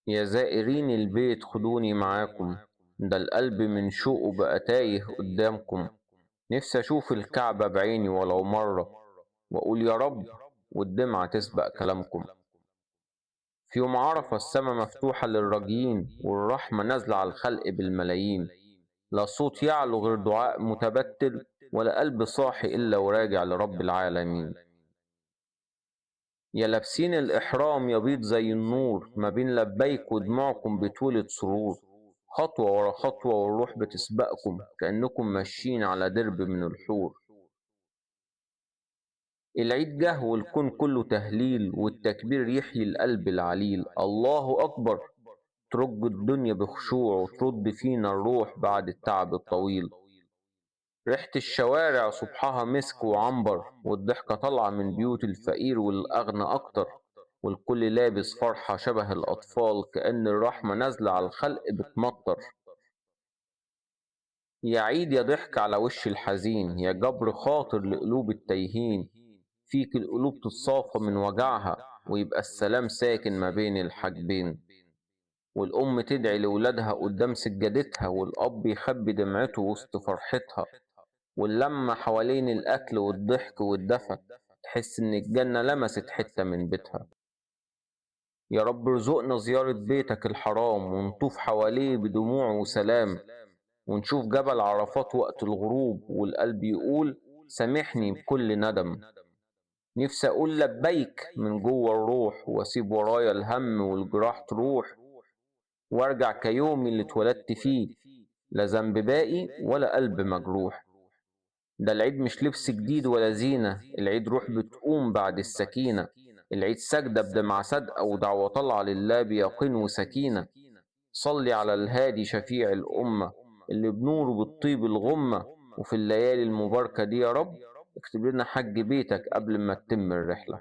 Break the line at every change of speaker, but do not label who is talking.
يا زائرين البيت خدوني معاكم، ده القلب من شوقه بقى تايه قدامكم. نفسي أشوف الكعبة بعيني ولو مرة، وأقول يا رب والدمعة تسبق كلامكم. في يوم عرفة السما مفتوحة للراجين، والرحمة نازلة على الخلق بالملايين. لا صوت يعلو غير دعاء متبتل، ولا قلب صاحي إلا وراجع لرب العالمين. يا لابسين الإحرام يبيض زي النور، ما بين لبيك ودموعكم بتولد سرور. خطوة ورا خطوة والروح بتسبقكم، كأنكم ماشيين على درب من الحور. العيد جه والكون كله تهليل، والتكبير يحيي القلب العليل. الله أكبر، ترج الدنيا بخشوع، وترد فينا الروح بعد التعب الطويل. ريحة الشوارع صبحها مسك وعنبر، والضحكة طالعة من بيوت الفقير والأغنى أكتر. والكل لابس فرحة شبه الأطفال، كأن الرحمة نازلة على الخلق بتمطر. يا عيد يا ضحك على وش الحزين، يا جبر خاطر لقلوب التايهين. فيك القلوب تتصافى من وجعها، ويبقى السلام ساكن ما بين الحاجبين. والأم تدعي لولادها قدام سجادتها، والأب يخبي دمعته وسط فرحتها. واللمة حوالين الأكل والضحك والدفى، تحس إن الجنة لمست حتة من بيتها. يا رب ارزقنا زيارة بيتك الحرام، ونطوف حواليه بدموع وسلام. ونشوف جبل عرفات وقت الغروب، والقلب يقول سامحني بكل ندم. نفسي أقول لبيك من جوه الروح، وأسيب ورايا الهم والجراح تروح. وارجع كيومي اللي اتولدت فيه، لا ذنب باقي ولا قلب مجروح. ده العيد مش لبس جديد ولا زينة، العيد روح بتقوم بعد السكينة. العيد سجدة بدمعة صادقة، ودعوة طالعة لله بيقين وسكينة. صلي على الهادي شفيع الأمة، اللي بنوره بالطيب الغمة. وفي الليالي المباركة دي يا رب، اكتب لنا حج بيتك قبل ما تتم الرحلة.